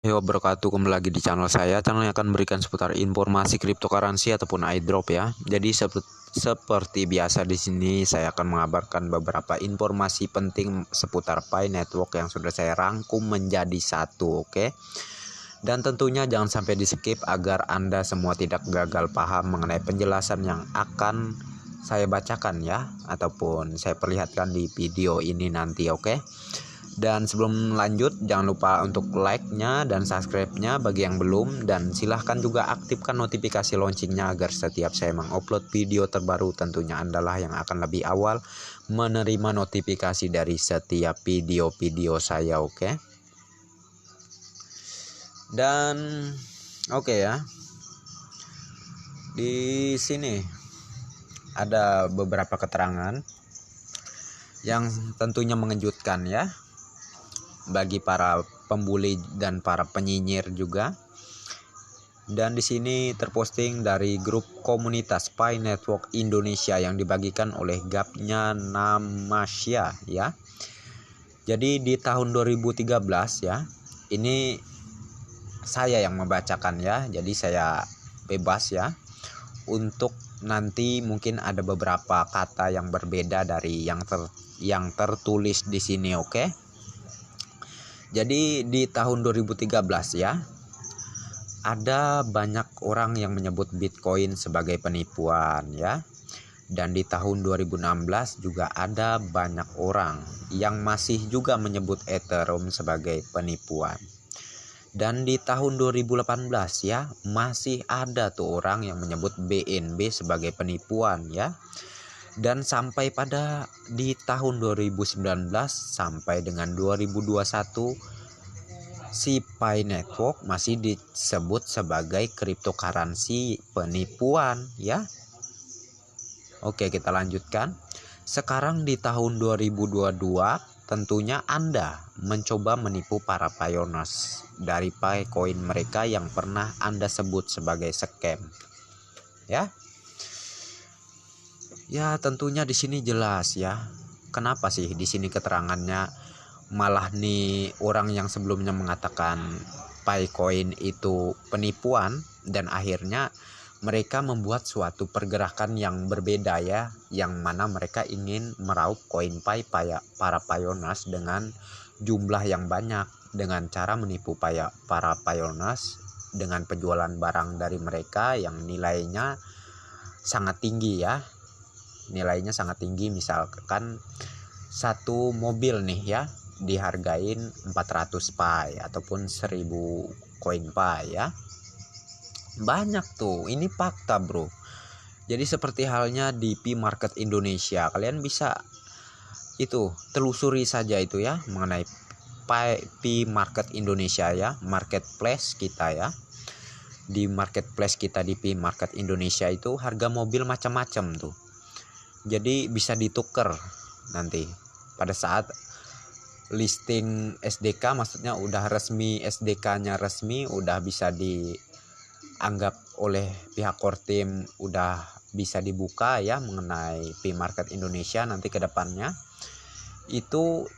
Wabarakatuh, kembali lagi di channel saya. Channel yang akan memberikan seputar informasi cryptocurrency ataupun airdrop ya. Jadi seperti biasa di sini saya akan mengabarkan beberapa informasi penting seputar Pi Network yang sudah saya rangkum menjadi satu, oke. Dan tentunya jangan sampai di skip agar Anda semua tidak gagal paham mengenai penjelasan yang akan saya bacakan ya, ataupun saya perlihatkan di video ini nanti, oke. Dan sebelum lanjut, jangan lupa untuk like-nya dan subscribe-nya bagi yang belum. Dan silahkan juga aktifkan notifikasi loncengnya agar setiap saya mengupload video terbaru, tentunya Anda lah yang akan lebih awal menerima notifikasi dari setiap video-video saya, oke? Dan oke ya, di sini ada beberapa keterangan yang tentunya mengejutkan ya, bagi para pembuli dan para penyinyir juga. Dan di sini terposting dari grup komunitas Pi Network Indonesia yang dibagikan oleh Gapnya Namasya ya. Jadi di tahun 2013 ya, ini saya yang membacakan ya, jadi saya bebas ya untuk nanti mungkin ada beberapa kata yang berbeda dari yang tertulis di sini, oke? Jadi di tahun 2013 ya, ada banyak orang yang menyebut Bitcoin sebagai penipuan ya. Dan di tahun 2016 juga ada banyak orang yang masih juga menyebut Ethereum sebagai penipuan. Dan di tahun 2018 ya, masih ada tuh orang yang menyebut BNB sebagai penipuan ya. Dan sampai pada di tahun 2019 sampai dengan 2021 si Pi Network masih disebut sebagai cryptocurrency penipuan ya. Oke, kita lanjutkan. Sekarang di tahun 2022 tentunya Anda mencoba menipu para pioneers dari Picoin mereka yang pernah Anda sebut sebagai scam ya. Ya, tentunya di sini jelas ya. Kenapa sih di sini keterangannya malah nih orang yang sebelumnya mengatakan Picoin itu penipuan dan akhirnya mereka membuat suatu pergerakan yang berbeda ya, yang mana mereka ingin meraup koin Pi para pioneers dengan jumlah yang banyak dengan cara menipu para pioneers dengan penjualan barang dari mereka yang nilainya sangat tinggi ya. Nilainya sangat tinggi, misalkan satu mobil nih ya dihargain 400 Pi ataupun 1000 koin Pi ya. Banyak tuh, ini fakta bro. Jadi seperti halnya di Pi Market Indonesia, kalian bisa itu telusuri saja itu ya mengenai Pi Market Indonesia ya, marketplace kita ya. Di marketplace kita di Pi Market Indonesia itu harga mobil macam-macam tuh. Jadi bisa ditukar nanti pada saat listing SDK, maksudnya udah resmi, SDK-nya resmi, udah bisa dianggap oleh pihak core team, udah bisa dibuka ya mengenai Pi Market Indonesia. Nanti ke depannya itu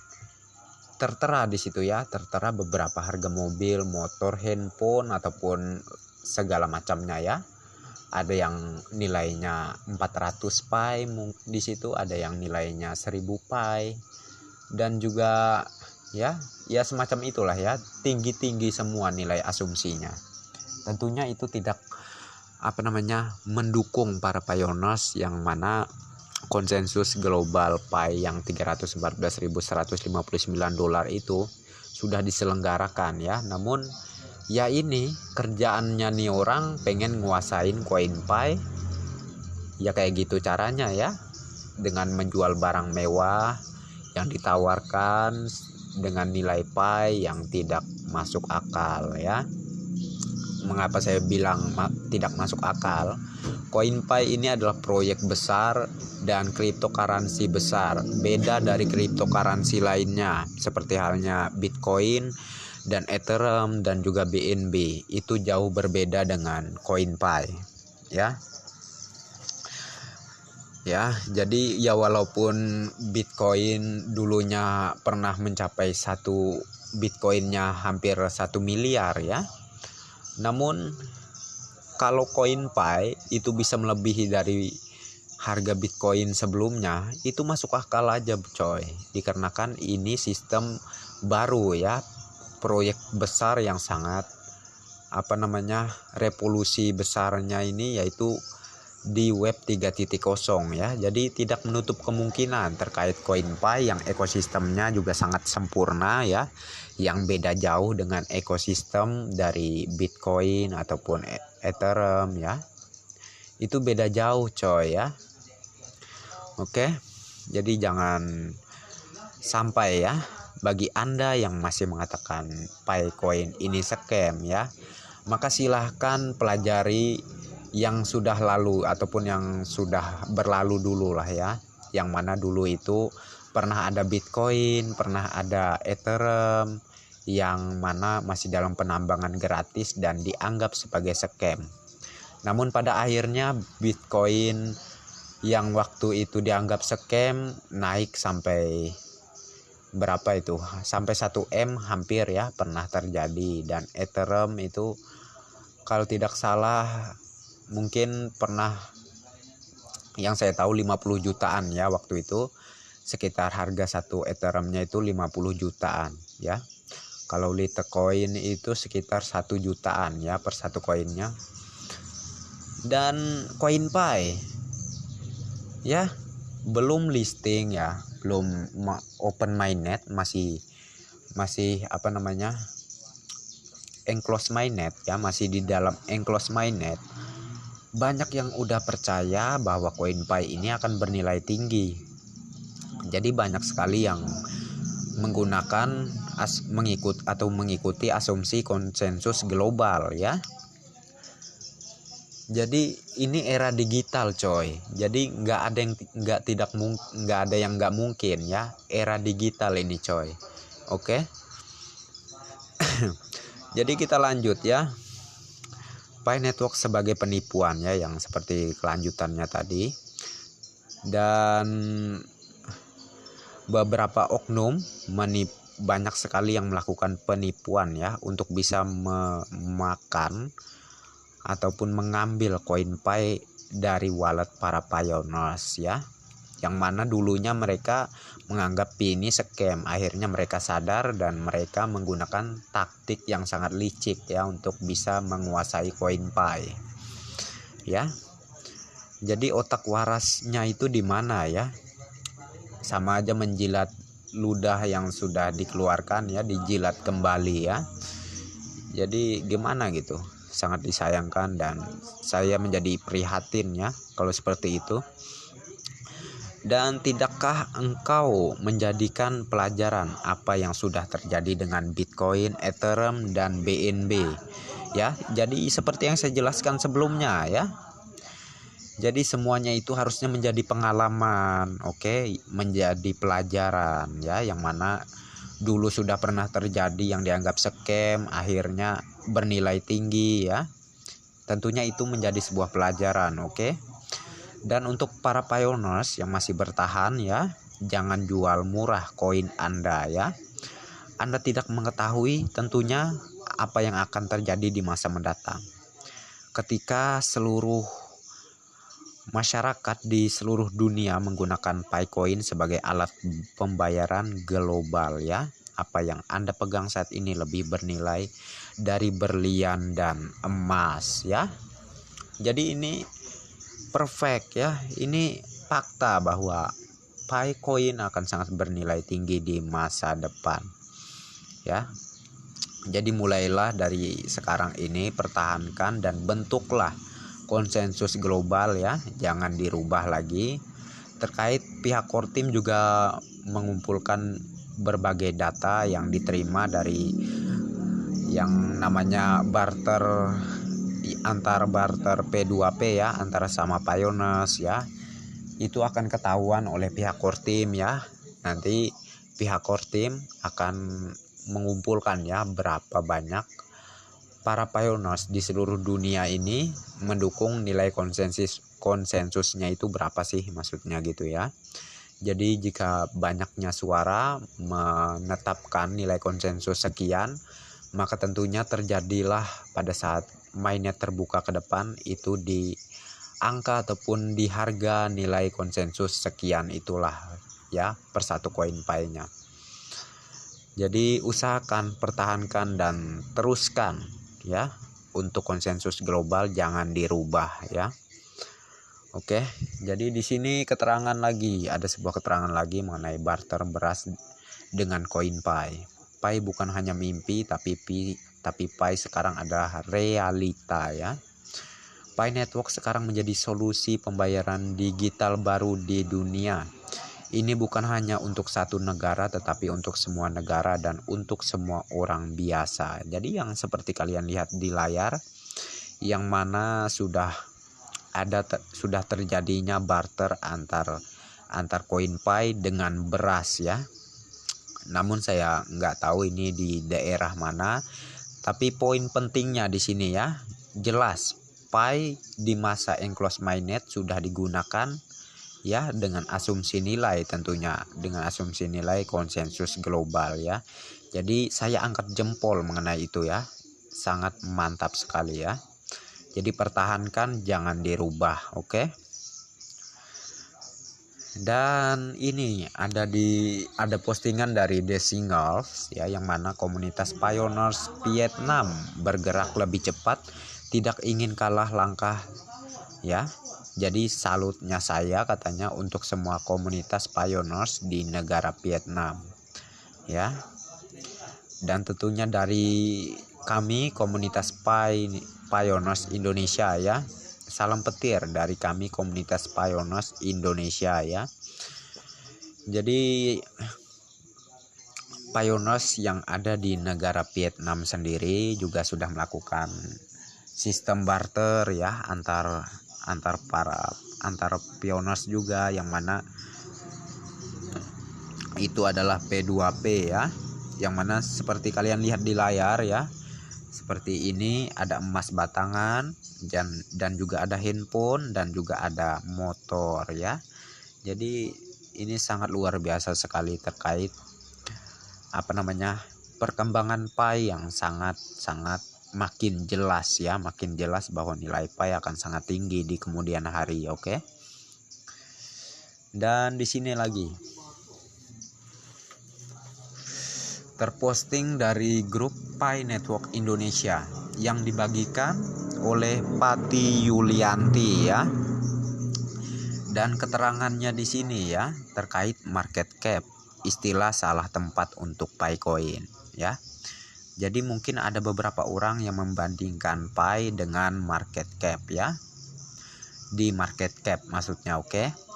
tertera di situ ya, tertera beberapa harga mobil, motor, handphone ataupun segala macamnya ya. Ada yang nilainya 400 Pi di situ, ada yang nilainya 1000 Pi, dan juga ya semacam itulah ya, tinggi-tinggi semua nilai asumsinya. Tentunya itu tidak mendukung para pioneers yang mana konsensus global Pi yang 314.159 dolar itu sudah diselenggarakan ya. Namun ya ini kerjaannya nih orang pengen nguasain koin Pi ya, kayak gitu caranya ya, dengan menjual barang mewah yang ditawarkan dengan nilai Pi yang tidak masuk akal ya. Mengapa saya bilang tidak masuk akal? Koin Pi ini adalah proyek besar dan cryptocurrency besar, beda dari cryptocurrency lainnya seperti halnya Bitcoin dan Ethereum dan juga BNB. Itu jauh berbeda dengan koin Pi ya. Ya, jadi ya walaupun Bitcoin dulunya pernah mencapai 1 Bitcoinnya hampir 1 miliar ya. Namun kalau CoinPy itu bisa melebihi dari harga Bitcoin sebelumnya, itu masuk akal aja coy, dikarenakan ini sistem baru ya, proyek besar yang sangat revolusi besarnya ini yaitu di web 3.0 ya. Jadi tidak menutup kemungkinan terkait CoinPy yang ekosistemnya juga sangat sempurna ya, yang beda jauh dengan ekosistem dari Bitcoin ataupun Ethereum ya. Itu beda jauh coy ya. Oke, jadi jangan sampai ya, bagi Anda yang masih mengatakan Picoin ini scam ya, maka silahkan pelajari yang sudah lalu ataupun yang sudah berlalu dulu lah ya, yang mana dulu itu pernah ada Bitcoin, pernah ada Ethereum, yang mana masih dalam penambangan gratis dan dianggap sebagai scam. Namun pada akhirnya Bitcoin yang waktu itu dianggap scam naik sampai berapa itu, sampai 1 M hampir ya pernah terjadi. Dan Ethereum itu kalau tidak salah mungkin pernah, yang saya tahu 50 jutaan ya waktu itu, sekitar harga 1 Ethereumnya itu 50 jutaan ya. Kalau Litecoin itu sekitar 1 jutaan ya per satu koinnya. Dan CoinPy ya belum listing ya, belum open mainnet, masih enclosed mainnet ya, masih di dalam enclosed mainnet. Banyak yang udah percaya bahwa CoinPy ini akan bernilai tinggi. Jadi banyak sekali yang menggunakan mengikuti asumsi konsensus global ya. Jadi ini era digital coy. Jadi nggak ada yang nggak mungkin ya. Era digital ini coy. Oke. Jadi kita lanjut ya. Pi Network sebagai penipuan ya, yang seperti kelanjutannya tadi. Dan beberapa oknum banyak sekali yang melakukan penipuan ya untuk bisa memakan ataupun mengambil CoinPy dari wallet para pioneers ya, yang mana dulunya mereka menganggap ini scam. Akhirnya mereka sadar dan mereka menggunakan taktik yang sangat licik ya untuk bisa menguasai CoinPy ya. Jadi otak warasnya itu di mana ya? Sama aja menjilat ludah yang sudah dikeluarkan ya, dijilat kembali ya. Jadi gimana gitu, sangat disayangkan dan saya menjadi prihatin ya kalau seperti itu. Dan tidakkah engkau menjadikan pelajaran apa yang sudah terjadi dengan Bitcoin, Ethereum dan BNB ya? Jadi seperti yang saya jelaskan sebelumnya ya. Jadi semuanya itu harusnya menjadi pengalaman, oke, menjadi pelajaran ya, yang mana dulu sudah pernah terjadi yang dianggap scam akhirnya bernilai tinggi ya. Tentunya itu menjadi sebuah pelajaran, oke. Dan untuk para pioneers yang masih bertahan ya, jangan jual murah koin Anda ya. Anda tidak mengetahui tentunya apa yang akan terjadi di masa mendatang. Ketika seluruh masyarakat di seluruh dunia menggunakan Picoin sebagai alat pembayaran global ya, apa yang Anda pegang saat ini lebih bernilai dari berlian dan emas ya. Jadi ini perfect ya, ini fakta bahwa Picoin akan sangat bernilai tinggi di masa depan ya. Jadi mulailah dari sekarang ini, pertahankan dan bentuklah konsensus global ya, jangan dirubah lagi. Terkait pihak core team juga mengumpulkan berbagai data yang diterima dari yang namanya barter, antar barter P2P ya, antara sama pioneers ya. Itu akan ketahuan oleh pihak core team ya. Nanti pihak core team akan mengumpulkan ya berapa banyak para pioneers di seluruh dunia ini mendukung nilai konsensusnya itu berapa sih, maksudnya gitu ya. Jadi jika banyaknya suara menetapkan nilai konsensus sekian, maka tentunya terjadilah pada saat mainnet terbuka ke depan itu di angka ataupun di harga nilai konsensus sekian itulah ya per satu koin Pi-nya. Jadi usahakan, pertahankan dan teruskan ya untuk konsensus global, jangan dirubah ya. Oke, jadi di sini ada sebuah keterangan lagi mengenai barter beras dengan koin Pi. Pi bukan hanya mimpi, tapi Pi sekarang adalah realita ya. Pi Network sekarang menjadi solusi pembayaran digital baru di dunia. Ini bukan hanya untuk satu negara, tetapi untuk semua negara dan untuk semua orang biasa. Jadi yang seperti kalian lihat di layar, yang mana sudah terjadinya barter antar koin Pi dengan beras ya. Namun saya nggak tahu ini di daerah mana. Tapi poin pentingnya di sini ya, jelas Pi di masa enclosed mainnet sudah digunakan ya dengan asumsi nilai, tentunya dengan asumsi nilai konsensus global ya. Jadi saya angkat jempol mengenai itu ya, sangat mantap sekali ya. Jadi pertahankan, jangan dirubah, oke? Dan ini ada postingan dari The Singles ya, yang mana komunitas pioneers Vietnam bergerak lebih cepat, tidak ingin kalah langkah ya. Jadi salutnya saya katanya untuk semua komunitas pioneers di negara Vietnam ya. Dan tentunya dari kami komunitas pioneers Indonesia ya. Salam petir dari kami komunitas pioneers Indonesia ya. Jadi pioneers yang ada di negara Vietnam sendiri juga sudah melakukan sistem barter ya antar pioneers juga, yang mana itu adalah P2P ya, yang mana seperti kalian lihat di layar ya, seperti ini ada emas batangan dan juga ada handphone dan juga ada motor ya. Jadi ini sangat luar biasa sekali terkait perkembangan Pi yang sangat makin jelas bahwa nilai Pi akan sangat tinggi di kemudian hari, oke? Dan di sini lagi terposting dari grup Pi Network Indonesia yang dibagikan oleh Pati Yulianti ya. Dan keterangannya di sini ya terkait market cap, istilah salah tempat untuk Pi coin ya. Jadi mungkin ada beberapa orang yang membandingkan Pi dengan market cap ya. Di market cap maksudnya, oke.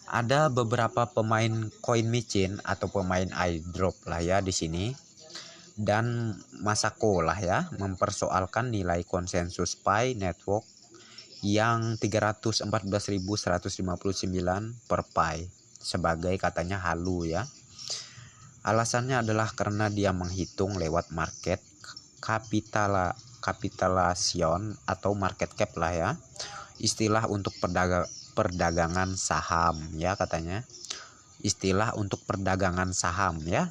Ada beberapa pemain coin micin atau pemain airdrop lah ya di sini. Dan Masako lah ya mempersoalkan nilai konsensus Pi Network yang 314.159 per Pi sebagai katanya halu ya. Alasannya adalah karena dia menghitung lewat market capitalization atau market cap lah ya, istilah untuk perdagangan saham ya katanya, istilah untuk perdagangan saham ya.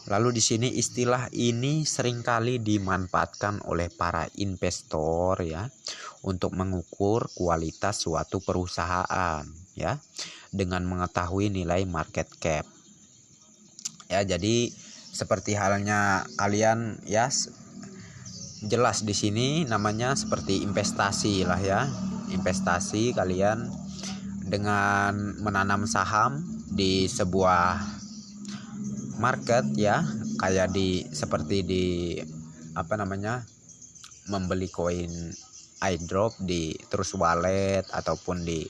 Lalu di sini istilah ini seringkali dimanfaatkan oleh para investor ya untuk mengukur kualitas suatu perusahaan ya dengan mengetahui nilai market cap. Ya, jadi seperti halnya kalian ya, jelas di sini namanya seperti investasi lah ya. Investasi kalian dengan menanam saham di sebuah market ya, kayak seperti di membeli koin airdrop di Trust Wallet ataupun di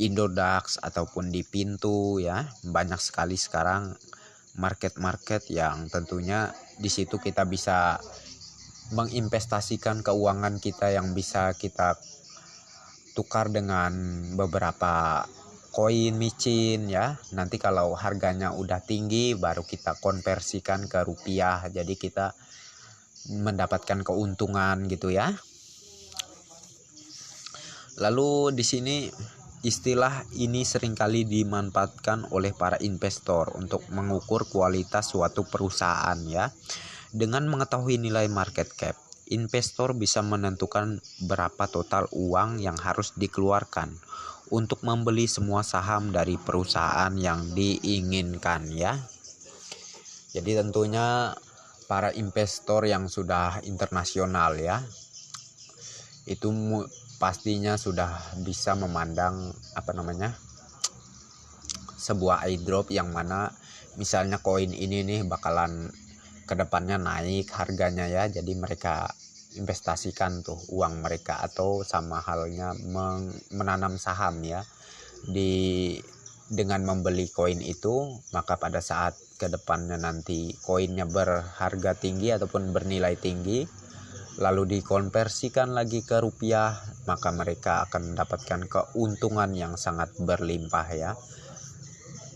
Indodax ataupun di Pintu ya. Banyak sekali sekarang market yang tentunya di situ kita bisa menginvestasikan keuangan kita yang bisa kita tukar dengan beberapa koin micin ya. Nanti kalau harganya udah tinggi baru kita konversikan ke rupiah, jadi kita mendapatkan keuntungan gitu ya. Lalu di sini Istilah ini seringkali dimanfaatkan oleh para investor untuk mengukur kualitas suatu perusahaan ya. Dengan mengetahui nilai market cap, investor bisa menentukan berapa total uang yang harus dikeluarkan untuk membeli semua saham dari perusahaan yang diinginkan ya. Jadi tentunya para investor yang sudah internasional ya, itu pastinya sudah bisa memandang sebuah airdrop yang mana misalnya koin ini nih bakalan kedepannya naik harganya ya. Jadi mereka investasikan tuh uang mereka, atau sama halnya menanam saham ya. Dengan membeli koin itu, maka pada saat kedepannya nanti koinnya berharga tinggi ataupun bernilai tinggi, lalu dikonversikan lagi ke rupiah, maka mereka akan mendapatkan keuntungan yang sangat berlimpah ya.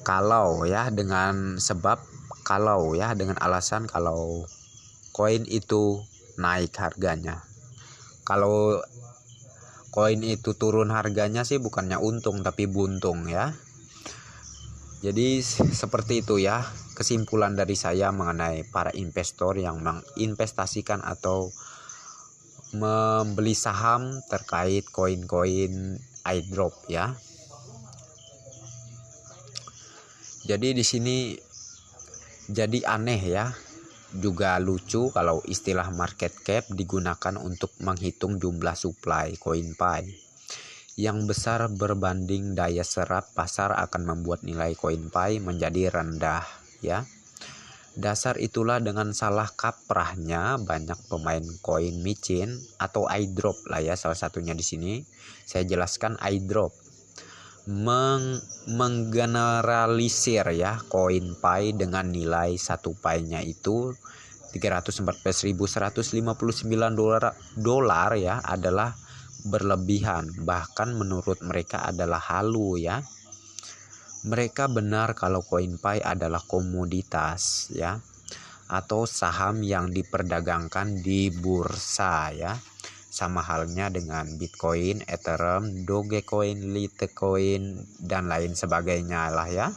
Kalau dengan alasan kalau koin itu naik harganya. Kalau koin itu turun harganya sih bukannya untung tapi buntung ya. Jadi seperti itu ya kesimpulan dari saya mengenai para investor yang menginvestasikan atau membeli saham terkait koin-koin airdrop ya. Jadi di sini jadi aneh ya, juga lucu kalau istilah market cap digunakan untuk menghitung jumlah supply CoinPi. Yang besar berbanding daya serap pasar akan membuat nilai CoinPi menjadi rendah ya. Dasar itulah dengan salah kaprahnya banyak pemain koin micin atau airdrop lah ya, salah satunya di sini saya jelaskan airdrop, menggeneralisir ya CoinPi dengan nilai satu pi-nya itu $314.159 ya adalah berlebihan, bahkan menurut mereka adalah halu ya. Mereka benar kalau CoinPi adalah komoditas ya, atau saham yang diperdagangkan di bursa ya. Sama halnya dengan Bitcoin, Ethereum, Dogecoin, Litecoin dan lain sebagainya lah ya.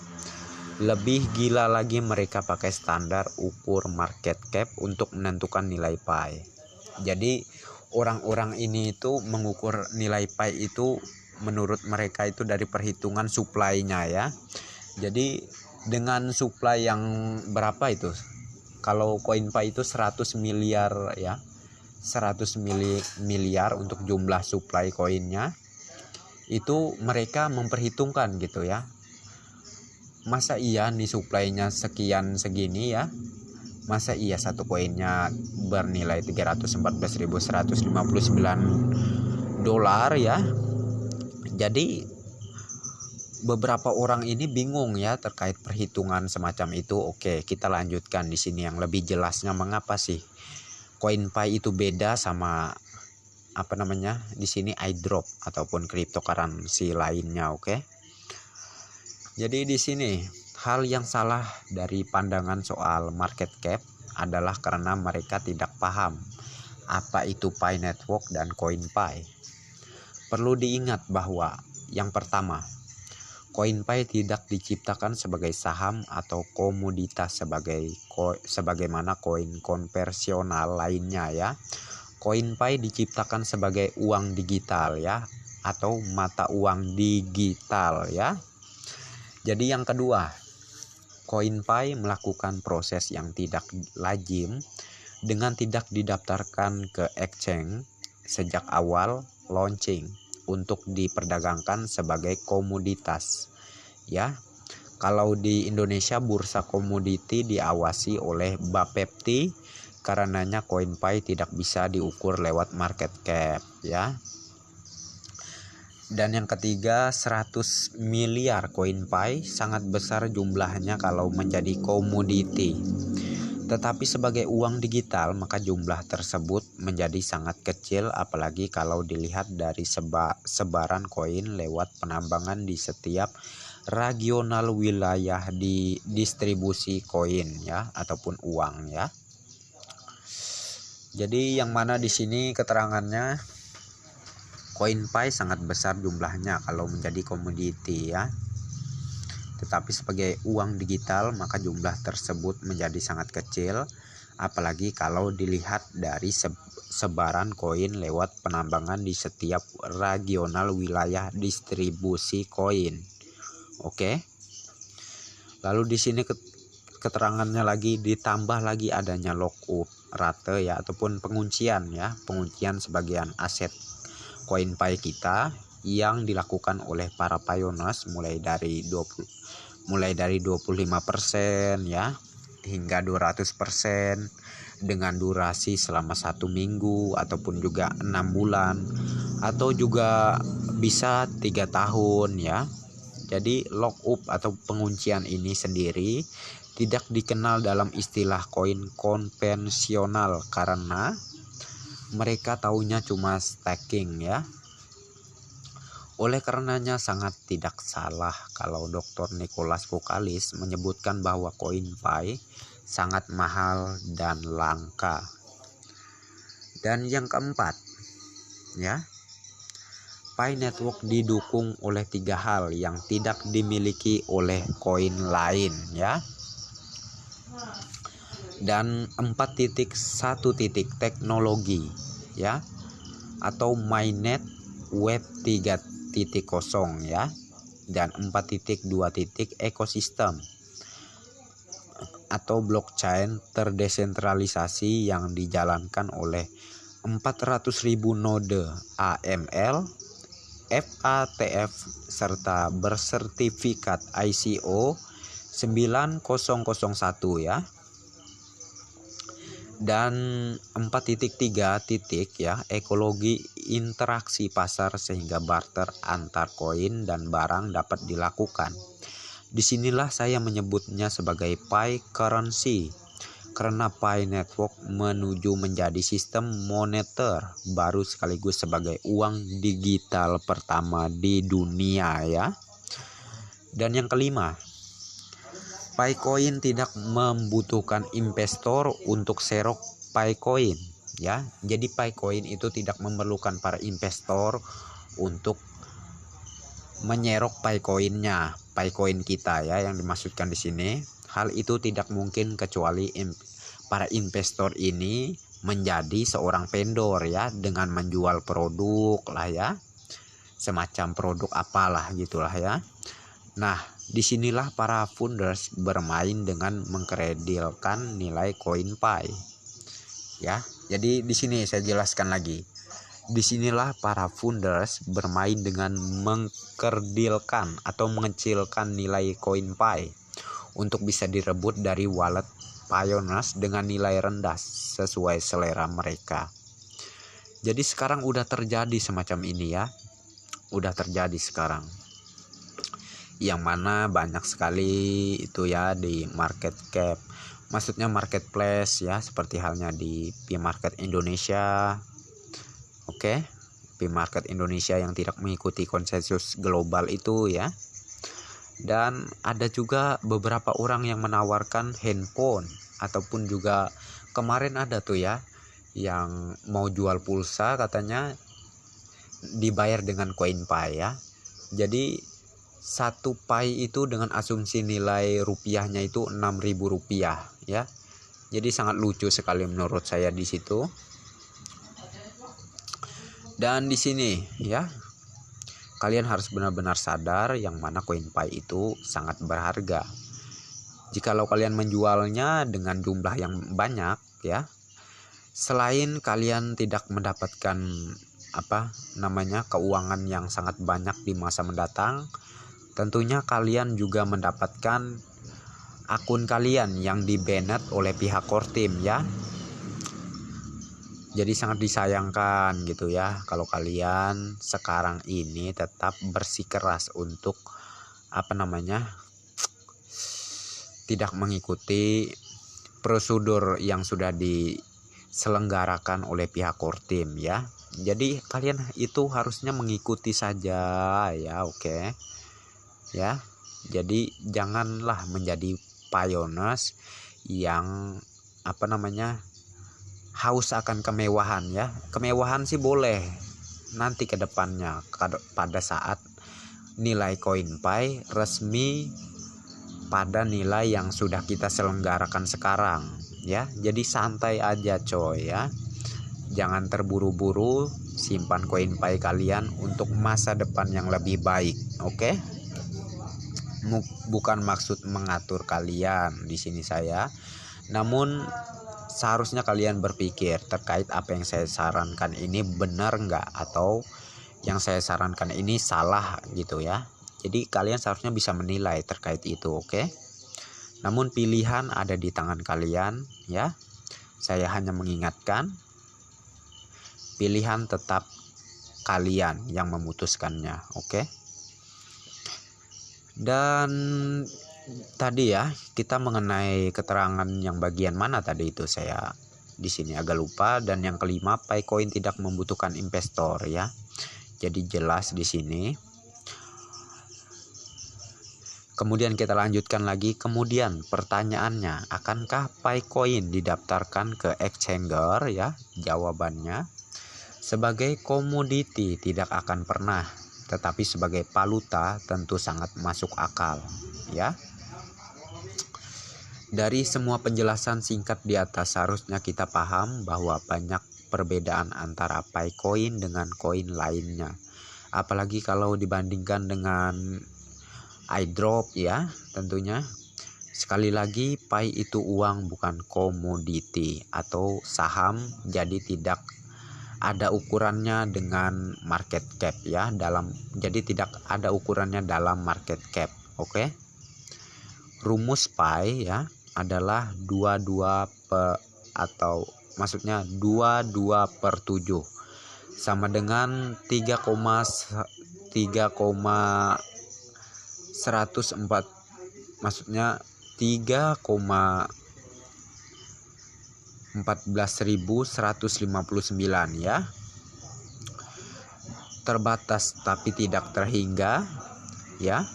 Lebih gila lagi mereka pakai standar ukur market cap untuk menentukan nilai pi. Jadi orang-orang ini itu mengukur nilai pi itu menurut mereka itu dari perhitungan supply-nya ya. Jadi dengan supply yang berapa itu? Kalau CoinPi itu 100 miliar ya. 100 miliar untuk jumlah supply koinnya. Itu mereka memperhitungkan gitu ya. Masa iya nih supply-nya sekian segini ya? Masa iya satu koinnya bernilai $314.159 ya? Jadi beberapa orang ini bingung ya terkait perhitungan semacam itu. Oke, kita lanjutkan di sini yang lebih jelasnya mengapa sih CoinPi itu beda sama di sini airdrop ataupun cryptocurrency lainnya, oke? Jadi di sini hal yang salah dari pandangan soal market cap adalah karena mereka tidak paham apa itu Pi Network dan CoinPi. Perlu diingat bahwa yang pertama, CoinPi tidak diciptakan sebagai saham atau komoditas sebagaimana koin konvensional lainnya ya. CoinPi diciptakan sebagai uang digital ya, atau mata uang digital ya. Jadi yang kedua, CoinPi melakukan proses yang tidak lazim dengan tidak didaftarkan ke exchange sejak awal launching untuk diperdagangkan sebagai komoditas ya. Kalau di Indonesia bursa komoditi diawasi oleh Bapepti, karenanya CoinPi tidak bisa diukur lewat market cap ya. Dan yang ketiga, 100 miliar CoinPi sangat besar jumlahnya kalau menjadi komoditi. Tetapi sebagai uang digital maka jumlah tersebut menjadi sangat kecil, apalagi kalau dilihat dari sebaran koin lewat penambangan di setiap regional wilayah di distribusi koin ya ataupun uang ya. Jadi yang mana di sini keterangannya CoinPy sangat besar jumlahnya kalau menjadi komoditi ya. Tetapi sebagai uang digital maka jumlah tersebut menjadi sangat kecil, apalagi kalau dilihat dari sebaran koin lewat penambangan di setiap regional wilayah distribusi koin. Oke. Lalu di sini keterangannya lagi ditambah lagi adanya lockup rate ya, ataupun penguncian ya, penguncian sebagian aset CoinPy kita yang dilakukan oleh para pioneers mulai dari 25% ya hingga 200% dengan durasi selama 1 minggu ataupun juga 6 bulan atau juga bisa 3 tahun ya. Jadi lockup atau penguncian ini sendiri tidak dikenal dalam istilah koin konvensional karena mereka taunya cuma staking ya. Oleh karenanya sangat tidak salah kalau Dr. Nicholas Foucault menyebutkan bahwa CoinPy sangat mahal dan langka. Dan yang keempat ya, Pi Network didukung oleh 3 hal yang tidak dimiliki oleh koin lain ya. Dan 4.1 teknologi ya, atau mainnet web 3.0 ya, dan 4.2 ekosistem atau blockchain terdesentralisasi yang dijalankan oleh 400.000 node AML, FATF serta bersertifikat ICO 9001 ya. Dan 4.3 ya, ekologi interaksi pasar sehingga barter antar koin dan barang dapat dilakukan. Disinilah saya menyebutnya sebagai Pi currency karena Pi Network menuju menjadi sistem moneter baru sekaligus sebagai uang digital pertama di dunia ya. Dan yang kelima, PiCoin tidak membutuhkan investor untuk serok PiCoin ya. Jadi PiCoin itu tidak memerlukan para investor untuk menyerok PiCoinnya, PiCoin kita ya yang dimaksudkan di sini. Hal itu tidak mungkin kecuali para investor ini menjadi seorang vendor ya, dengan menjual produk lah ya, semacam produk apalah gitulah ya. Nah, disinilah para founders bermain dengan mengkredilkan nilai CoinPy ya. Jadi di sini saya jelaskan lagi. Disinilah para founders bermain dengan mengkerdilkan atau mengecilkan nilai CoinPy untuk bisa direbut dari wallet pioneers dengan nilai rendah sesuai selera mereka. Jadi sekarang udah terjadi semacam ini ya. Udah terjadi sekarang. Yang mana banyak sekali itu ya di market cap, maksudnya marketplace ya, seperti halnya di P-Market Indonesia. Oke, P-Market Indonesia yang tidak mengikuti konsensus global itu ya. Dan ada juga beberapa orang yang menawarkan handphone ataupun juga kemarin ada tuh ya yang mau jual pulsa katanya dibayar dengan CoinPy ya. Jadi 1 Pi itu dengan asumsi nilai rupiahnya itu 6.000 rupiah ya. Jadi sangat lucu sekali menurut saya di situ. Dan di sini ya, kalian harus benar-benar sadar yang mana CoinPy itu sangat berharga. Jikalau kalian menjualnya dengan jumlah yang banyak ya, selain kalian tidak mendapatkan keuangan yang sangat banyak di masa mendatang, tentunya kalian juga mendapatkan akun kalian yang di-banned oleh pihak core team ya. Jadi sangat disayangkan gitu ya kalau kalian sekarang ini tetap bersikeras untuk tidak mengikuti prosedur yang sudah diselenggarakan oleh pihak core team ya. Jadi kalian itu harusnya mengikuti saja ya, oke. Ya, jadi janganlah menjadi pioneers yang haus akan kemewahan ya. Kemewahan sih boleh, nanti ke depannya pada saat nilai CoinPay resmi pada nilai yang sudah kita selenggarakan sekarang ya. Jadi santai aja coy ya. Jangan terburu-buru, simpan CoinPay kalian untuk masa depan yang lebih baik, oke? Bukan maksud mengatur kalian di sini saya, namun seharusnya kalian berpikir terkait apa yang saya sarankan ini benar nggak, atau yang saya sarankan ini salah gitu ya. Jadi kalian seharusnya bisa menilai terkait itu, oke? Namun pilihan ada di tangan kalian ya. Saya hanya mengingatkan, pilihan tetap kalian yang memutuskannya, oke? Dan tadi ya, kita mengenai keterangan yang bagian mana tadi itu saya di sini agak lupa. Dan yang kelima, PayCoin tidak membutuhkan investor ya. Jadi jelas di sini. Kemudian kita lanjutkan lagi. Kemudian pertanyaannya, akankah PayCoin didaftarkan ke exchanger ya? Jawabannya, sebagai komoditi tidak akan pernah, tetapi sebagai valuta tentu sangat masuk akal ya. Dari semua penjelasan singkat di atas seharusnya kita paham bahwa banyak perbedaan antara PayCoin dengan koin lainnya. Apalagi kalau dibandingkan dengan iDrop ya tentunya. Sekali lagi, Pay itu uang bukan komoditi atau saham, jadi tidak ada ukurannya dengan market cap ya, jadi tidak ada ukurannya dalam market cap, oke? Rumus Pay ya adalah 22 per 7 sama dengan 3,104, maksudnya 3,14.159 ya. Terbatas tapi tidak terhingga ya.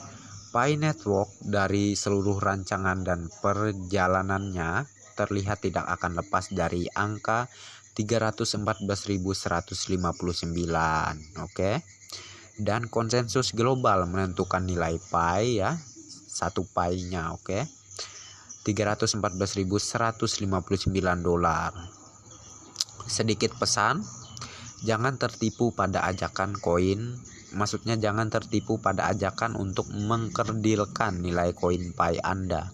Pay Network dari seluruh rancangan dan perjalanannya terlihat tidak akan lepas dari angka 314.159, oke? Dan konsensus global menentukan nilai Pay ya, satu Pay-nya, oke? $314.159. Sedikit pesan, jangan tertipu pada ajakan koin. Maksudnya jangan tertipu pada ajakan untuk mengkerdilkan nilai koin Pay Anda.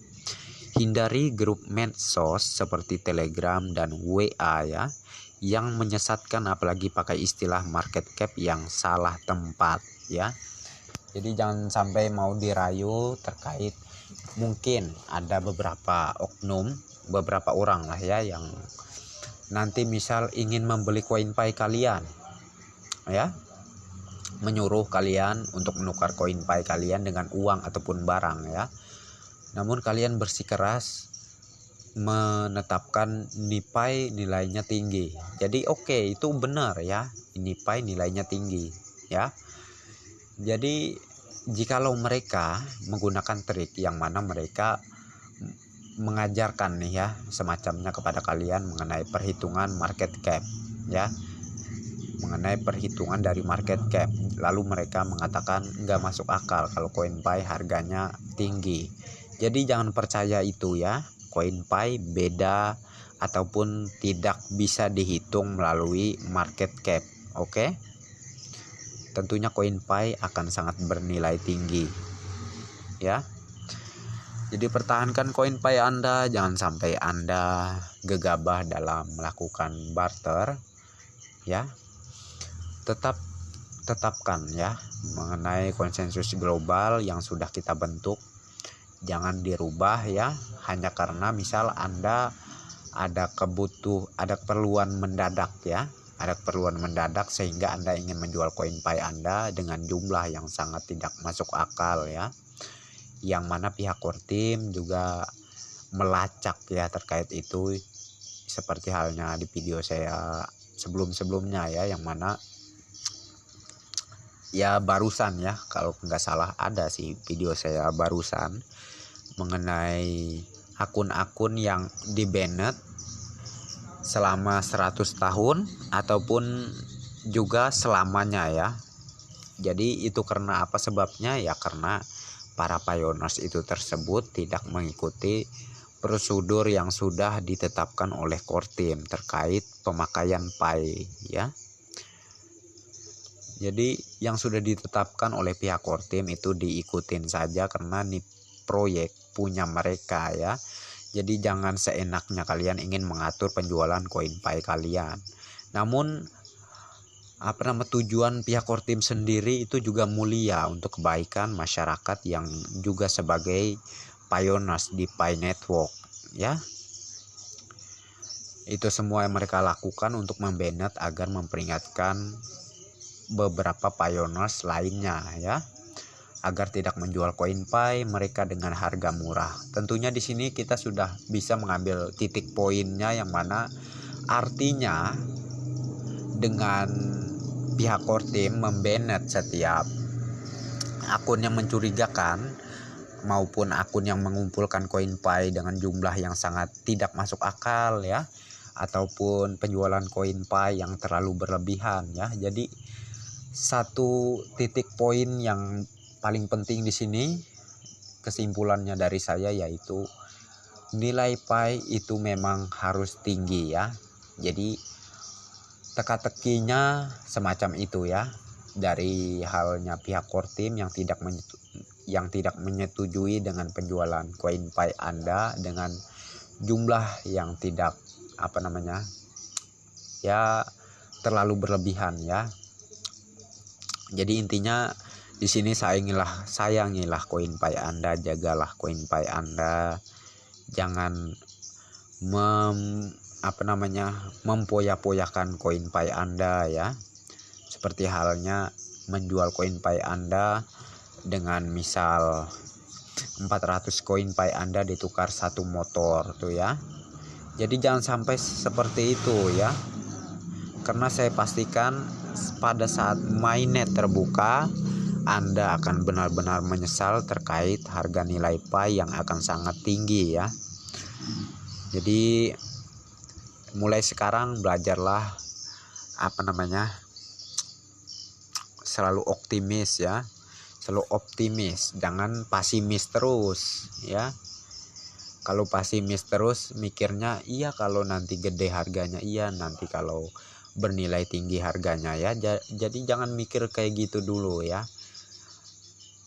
Hindari grup medsos seperti Telegram dan WA ya, yang menyesatkan, apalagi pakai istilah market cap yang salah tempat ya. Jadi jangan sampai mau dirayu terkait, mungkin ada beberapa oknum, beberapa orang lah ya, yang nanti misal ingin membeli koin Pay kalian ya, menyuruh kalian untuk menukar koin Pay kalian dengan uang ataupun barang ya. Namun kalian bersikeras menetapkan Pay nilainya tinggi. Jadi oke, itu benar ya, Pay nilainya tinggi ya. Jadi jikalau mereka menggunakan trik yang mana mereka mengajarkan nih ya semacamnya kepada kalian mengenai perhitungan market cap ya, mengenai perhitungan dari market cap, lalu mereka mengatakan nggak masuk akal kalau koin Pay harganya tinggi. Jadi jangan percaya itu ya. Koin Pay beda ataupun tidak bisa dihitung melalui market cap, oke? Tentunya koin Pay akan sangat bernilai tinggi ya. Jadi pertahankan koin Pay Anda, jangan sampai Anda gegabah dalam melakukan barter ya. Tetapkan ya mengenai konsensus global yang sudah kita bentuk. Jangan dirubah ya, hanya karena misal Anda ada keperluan mendadak ya, ada keperluan mendadak sehingga Anda ingin menjual koin Pay Anda dengan jumlah yang sangat tidak masuk akal ya, yang mana pihak core team juga melacak ya terkait itu, seperti halnya di video saya sebelumnya ya, yang mana ya barusan ya, kalau nggak salah ada sih video saya barusan mengenai akun-akun yang di banned selama 100 tahun ataupun juga selamanya ya. Jadi itu karena apa sebabnya ya, karena para pioneers itu tersebut tidak mengikuti prosedur yang sudah ditetapkan oleh core team terkait pemakaian PI ya. Jadi yang sudah ditetapkan oleh pihak core team itu diikutin saja karena ini proyek punya mereka ya. Jadi jangan seenaknya kalian ingin mengatur penjualan koin PI kalian. Namun tujuan pihak core team sendiri itu juga mulia untuk kebaikan masyarakat yang juga sebagai pioneers di PI network ya. Itu semua yang mereka lakukan untuk membanet agar memperingatkan beberapa pioneers lainnya ya, agar tidak menjual koin PI mereka dengan harga murah. Tentunya di sini kita sudah bisa mengambil titik poinnya, yang mana artinya dengan pihak core team membanet setiap akun yang mencurigakan maupun akun yang mengumpulkan koin PI dengan jumlah yang sangat tidak masuk akal ya, ataupun penjualan koin PI yang terlalu berlebihan ya. Jadi satu titik poin yang paling penting di sini, kesimpulannya dari saya, yaitu nilai PI itu memang harus tinggi ya. Jadi teka-tekinya semacam itu ya, dari halnya pihak core team yang tidak menyetujui dengan penjualan koin PI Anda dengan jumlah yang tidak terlalu berlebihan ya. Jadi intinya di sini sayangilah koin PI Anda, jagalah koin PI Anda. Jangan mempoya-poyakan koin PI Anda ya. Seperti halnya menjual koin PI Anda dengan misal 400 koin PI Anda ditukar satu motor tuh ya. Jadi jangan sampai seperti itu ya. Karena saya pastikan pada saat mainnet terbuka, Anda akan benar-benar menyesal terkait harga nilai PI yang akan sangat tinggi ya. Jadi mulai sekarang belajarlah selalu optimis ya. Selalu optimis, jangan pesimis terus ya. Kalau pesimis terus mikirnya iya kalau nanti gede harganya, iya nanti kalau bernilai tinggi harganya ya. Jadi jangan mikir kayak gitu dulu ya.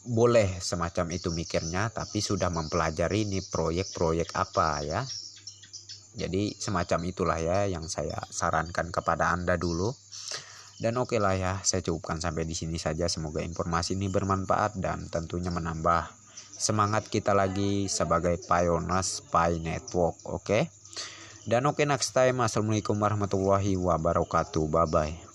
Boleh semacam itu mikirnya, tapi sudah mempelajari nih proyek-proyek apa ya. Jadi semacam itulah ya yang saya sarankan kepada Anda dulu. Dan oke lah ya, saya cukupkan sampai di sini saja. Semoga informasi ini bermanfaat dan tentunya menambah semangat kita lagi sebagai pioneers PI network. Oke. Dan oke, next time. Assalamualaikum warahmatullahi wabarakatuh. Bye bye.